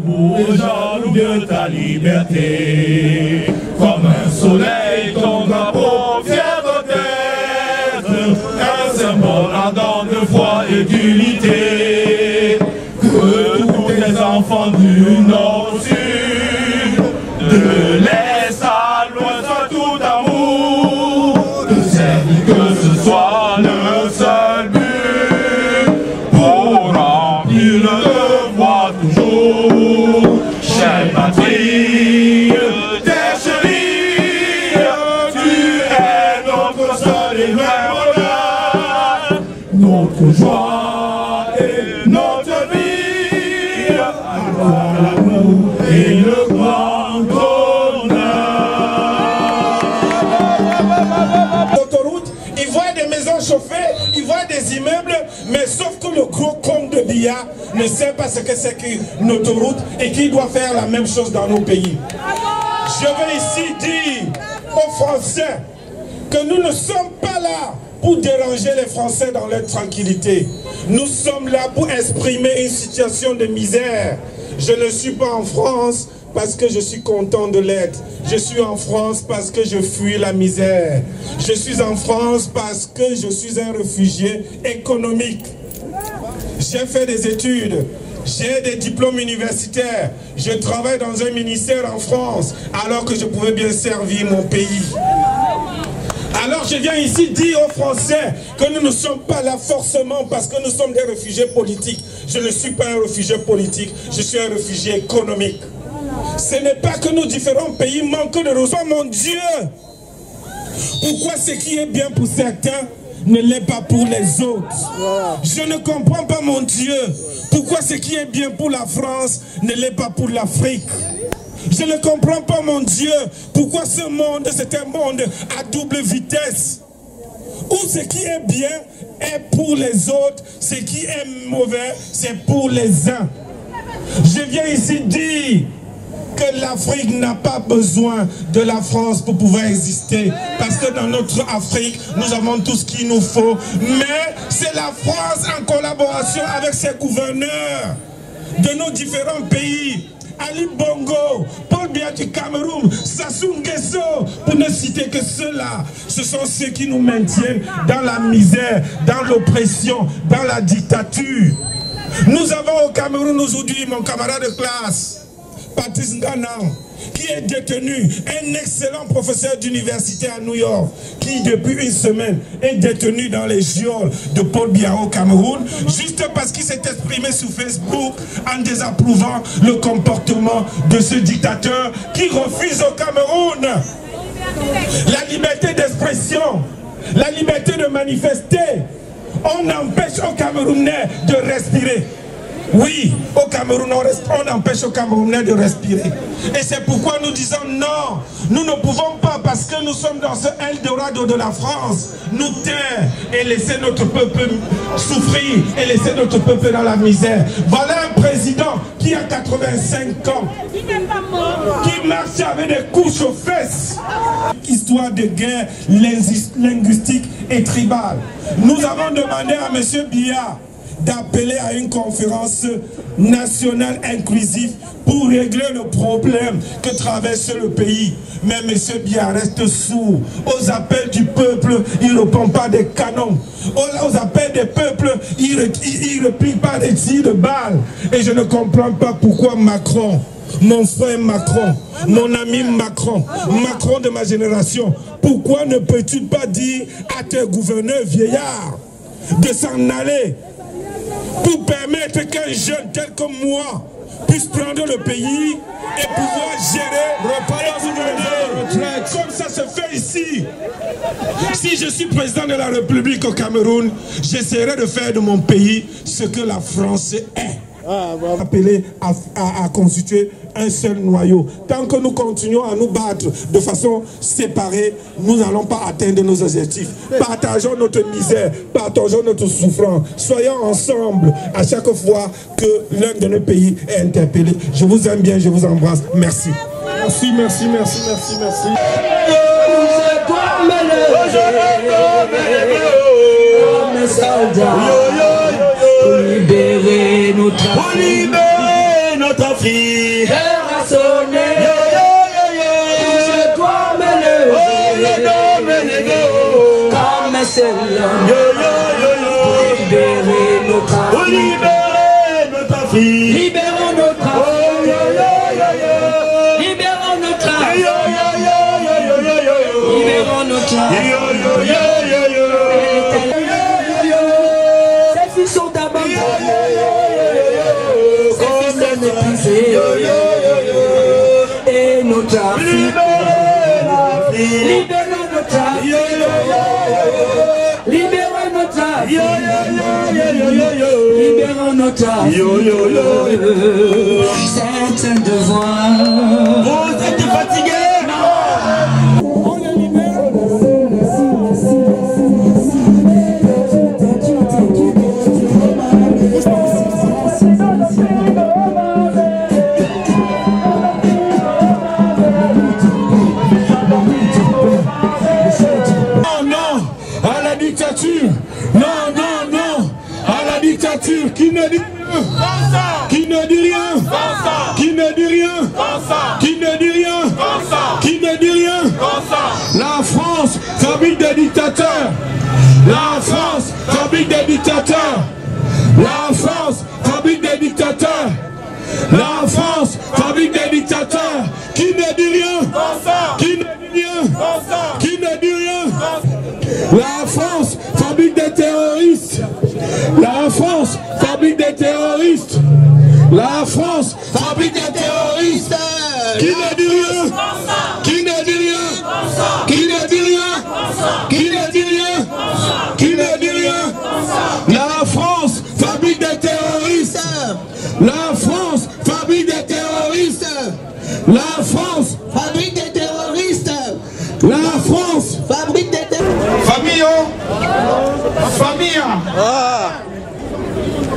debout et jaloux de ta liberté. Comme un soleil, ton drapeau fier d'être un symbole ardent de foi et d'unité. Que tous les enfants du nord au sud, de l'est à l'ouest, soient tout amour, de servir que ce soit le seul but, pour remplir le devoir toujours. Chère patrie, terre chérie, tu es notre seul et vrai bonheur, notre joie et notre vie, à l'amour et le grand bonheur. L'autoroute, ils voient des maisons chauffées, ils voient des immeubles, mais sauf que le gros con de Biya ne sait pas ce que c'est qu'une autoroute et qu'il doit faire la même chose dans nos pays. Je veux ici dire aux Français que nous ne sommes pas là pour déranger les Français dans leur tranquillité. Nous sommes là pour exprimer une situation de misère. Je ne suis pas en France parce que je suis content de l'être. Je suis en France parce que je fuis la misère. Je suis en France parce que je suis un réfugié économique. J'ai fait des études, j'ai des diplômes universitaires, je travaille dans un ministère en France alors que je pouvais bien servir mon pays. Alors je viens ici dire aux Français que nous ne sommes pas là forcément parce que nous sommes des réfugiés politiques. Je ne suis pas un réfugié politique, je suis un réfugié économique. Ce n'est pas que nos différents pays manquent de ressources. Mon Dieu! Pourquoi ce qui est bien pour certains ne l'est pas pour les autres? Je ne comprends pas, mon Dieu, pourquoi ce qui est bien pour la France ne l'est pas pour l'Afrique. Je ne comprends pas, mon Dieu, pourquoi ce monde, c'est un monde à double vitesse, où ce qui est bien est pour les autres, ce qui est mauvais, c'est pour les uns. Je viens ici dire que l'Afrique n'a pas besoin de la France pour pouvoir exister. Parce que dans notre Afrique, nous avons tout ce qu'il nous faut. Mais c'est la France en collaboration avec ses gouverneurs de nos différents pays. Ali Bongo, Paul Biya du Cameroun, Sassou Nguesso, pour ne citer que ceux-là, ce sont ceux qui nous maintiennent dans la misère, dans l'oppression, dans la dictature. Nous avons au Cameroun aujourd'hui mon camarade de classe, Patrice Nganang, qui est détenu, un excellent professeur d'université à New York, qui depuis une semaine est détenu dans les geôles de Paul Biya au Cameroun, juste parce qu'il s'est exprimé sur Facebook en désapprouvant le comportement de ce dictateur qui refuse au Cameroun la liberté d'expression, la liberté de manifester. On empêche aux Camerounais de respirer. Oui, au Cameroun, on empêche aux Camerounais de respirer. Et c'est pourquoi nous disons non, nous ne pouvons pas, parce que nous sommes dans ce Eldorado de la France, nous taire et laisser notre peuple souffrir et laisser notre peuple dans la misère. Voilà un président qui a 85 ans, qui marche avec des couches aux fesses. Histoire de guerre linguistique et tribale. Nous avons demandé à M. Biya d'appeler à une conférence nationale inclusive pour régler le problème que traverse le pays. Mais M. Biya reste sourd aux appels du peuple, il ne répond pas des canons. Aux appels des peuples, il ne replie pas des tirs de balles. Et je ne comprends pas pourquoi Macron, mon frère Macron, mon ami Macron, Macron de ma génération, pourquoi ne peux-tu pas dire à tes gouverneurs vieillards de s'en aller pour permettre qu'un jeune tel que moi puisse prendre le pays et pouvoir gérer comme ça se fait ici. Si je suis président de la République au Cameroun, j'essaierai de faire de mon pays ce que la France est. Appeler à constituer un seul noyau. Tant que nous continuons à nous battre de façon séparée, nous n'allons pas atteindre nos objectifs. Partageons notre misère, partageons notre souffrance. Soyons ensemble à chaque fois que l'un de nos pays est interpellé. Je vous aime bien, je vous embrasse. Merci. Merci, merci, merci, merci, merci. Libérer nos trafics. notre Afrique. L'heure a sonné. Je dois me lever. Comme c'est l'homme. Pour libérer notre Afrique. Libérons notre Afrique. Libérons notre Afrique. Libérons notre Afrique. Ces filles sont abandonnées. Ces filles sont épuisées. Et notre Afrique. Libérons notre Afrique. Libérons notre Afrique. Libérons notre Afrique. C'est un devoir. Vous êtes fatigués? On les libère. Qui ne dit rien, qui ne dit rien, qui ne dit rien, qui ne dit rien, qui ne dit rien. La France, fabrique des dictateurs. La France, fabrique des dictateurs. La France, fabrique des dictateurs. La France, fabrique des dictateurs. Qui ne dit rien, qui ne dit rien, qui ne dit rien. La France, fabrique des terroristes. La France fabrique des terroristes. La France fabrique des terroristes. Qui ne dit rien? Qui ne dit rien? Qui ne dit rien? Qui ne dit rien? Qui ne dit rien? La France fabrique des terroristes. La France fabrique des terroristes. La France fabrique des terroristes. La France fabrique des terroristes. Famille.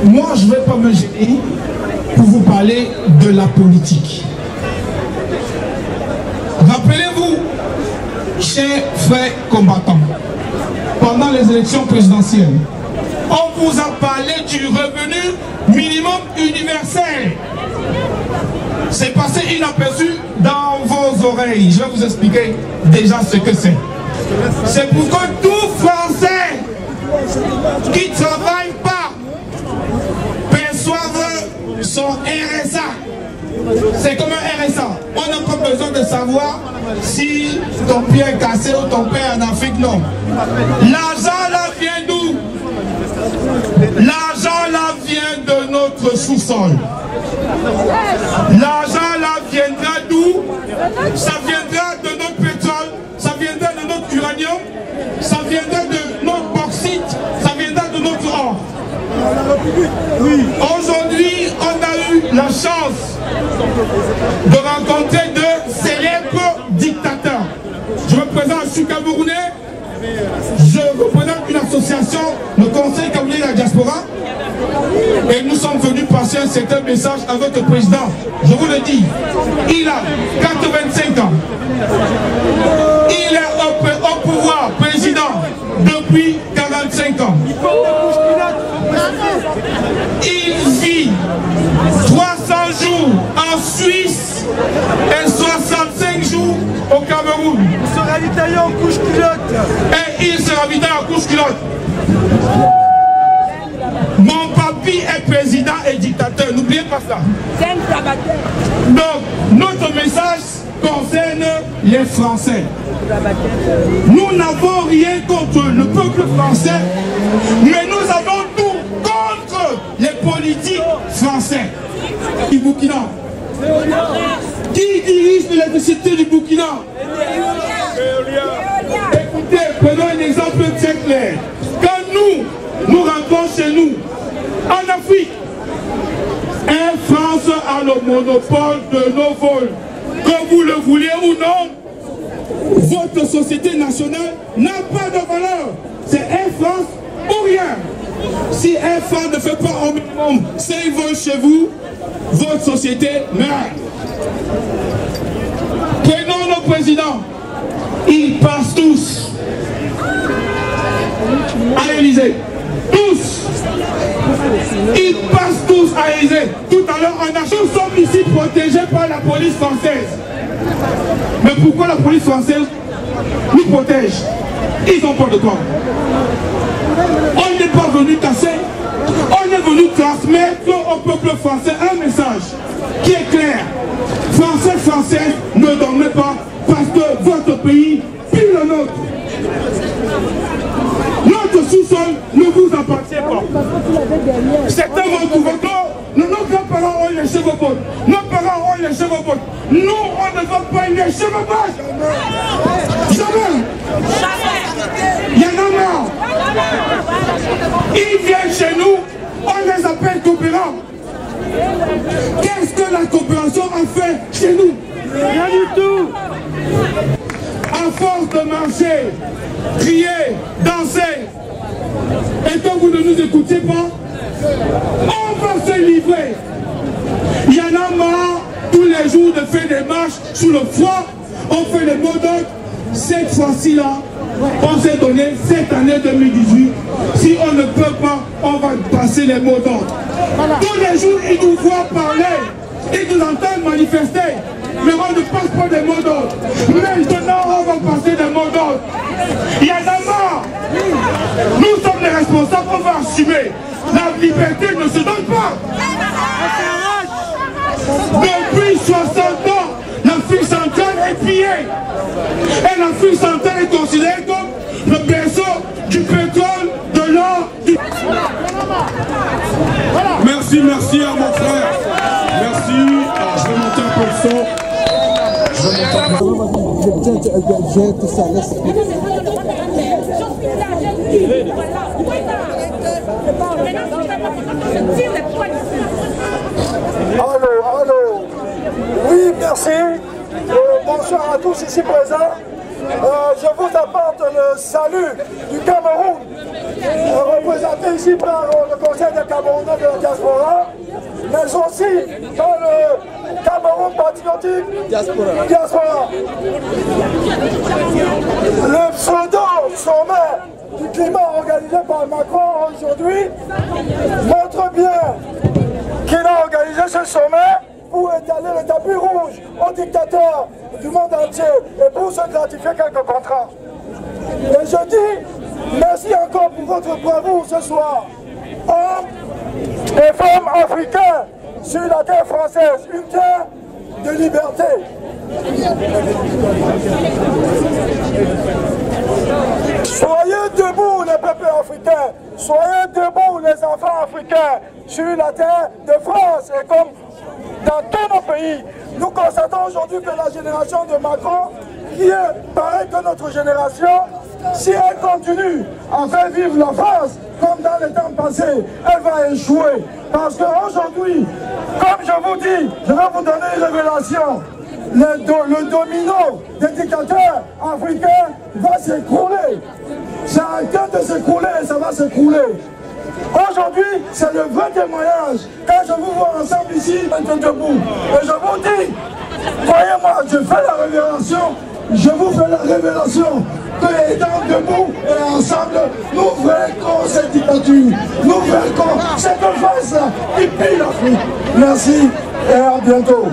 Moi, je ne vais pas me gêner pour vous parler de la politique. Rappelez-vous, chers frères combattants, pendant les élections présidentielles, on vous a parlé du revenu minimum universel. C'est passé inaperçu dans vos oreilles. Je vais vous expliquer déjà ce que c'est. C'est pour que tout Français qui ne travaille pas perçoive son RSA. C'est comme un RSA. On n'a pas besoin de savoir si ton pied est cassé ou ton père en Afrique, non. L'argent là vient d'où? L'argent là vient de notre sous-sol. L'argent là viendra d'où? Ça viendra de notre pétrole, ça viendra de notre uranium, ça viendra de notre bauxite, ça viendra de notre or. Aujourd'hui, on a eu la chance de rencontrer de célèbres dictateurs. Je me présente, je suis Camerounais, je représente une association, le Conseil camerounais de la diaspora, et nous sommes venus passer un certain message à votre président. Je vous le dis, il a 85 ans. Il est au pouvoir président depuis 45 ans. Il vit 300 jours en Suisse et 65 jours au Cameroun. Il se ravitaille en couche-culotte. Et il se ravitaille en couche-culotte. Mon papy est président et dictateur, n'oubliez pas ça. Donc, notre message concerne les Français. Nous n'avons rien contre le peuple français, mais nous avons tout contre les politiques français. Du Burkina. Qui dirige l'électricité du Burkina? Écoutez, prenons un exemple très clair. Quand nous rentrons chez nous, en Afrique, Air France a le monopole de nos vols. Que vous le vouliez ou non, votre société nationale n'a pas de valeur. C'est Air France ou rien. Si Air France ne fait pas au minimum 5 vols chez vous, votre société meurt. Prenons nos présidents. Ils passent tous à l'Élysée. Tous. Ils passent tous à l'Élysée. Tout à l'heure, nous sommes ici. protégés par la police française. Mais pourquoi la police française nous protège? Ils ont peur de quoi? On n'est pas venu casser, on est venu transmettre au peuple français un message qui est clair. Français, Françaises, ne dormez pas parce que votre pays pille le nôtre. Notre sous-sol ne vous appartient pas. Certains vont trouver que nos grands-parents ont léché vos bottes. Nos parents ont léché vos bottes. Nous, on ne va pas lécher vos bottes. Jamais. Il y en a marre. Ils viennent chez nous, on les appelle coopérants. Qu'est-ce que la coopération a fait chez nous? Rien du tout. À force de marcher, crier, danser, et que vous ne nous écoutez pas, on va se livrer. Il y en a marre tous les jours de faire des marches sous le froid, on fait les mots d'ordre. Cette fois-ci-là, on s'est donné cette année 2018. Si on ne peut pas, on va passer les mots d'ordre. Tous les jours, ils nous voient parler, ils nous entendent manifester. Mais on ne passe pas des mots d'ordre. Maintenant, on va passer des mots d'ordre. Il y en a marre. Nous sommes les responsables, on va assumer. La liberté ne se donne pas. Depuis 60 ans, l'Afrique centrale est pillée. Et l'Afrique centrale est considérée comme le berceau du pétrole, de l'or, du... Merci, merci à mon frère. Merci. Alors, je vais monter un peu le son. Allô. Oui, merci. Bonsoir à tous ici présents. Je vous apporte le salut du Cameroun, représenté ici par le Conseil des Camerounais de la diaspora, mais aussi dans le Cameroun patriotique diaspora. Le pseudo-sommet du climat organisé par Macron aujourd'hui montre bien qu'il a organisé ce sommet pour étaler le tapis rouge aux dictateurs du monde entier et pour se gratifier quelques contrats. Et je dis merci encore pour votre bravoure ce soir. Hommes et femmes africains sur la terre française, une terre de liberté. Soyez debout les peuples africains, soyez debout les enfants africains sur la terre de France et comme dans tous nos pays. Nous constatons aujourd'hui que la génération de Macron, qui est pareille que notre génération, si elle continue à faire vivre la France comme dans les temps passés, elle va échouer. Parce qu'aujourd'hui, comme je vous dis, je vais vous donner une révélation. Le domino des dictateurs africains va s'écrouler. C'est en train de s'écrouler et ça va s'écrouler. Aujourd'hui, c'est le vrai témoignage. Quand je vous vois ensemble ici, debout. Et je vous dis, croyez-moi, je fais la révélation, je vous fais la révélation que étant debout et ensemble, nous vaincrons cette dictature. Nous vaincrons cette face qui pille l'Afrique. Merci et à bientôt.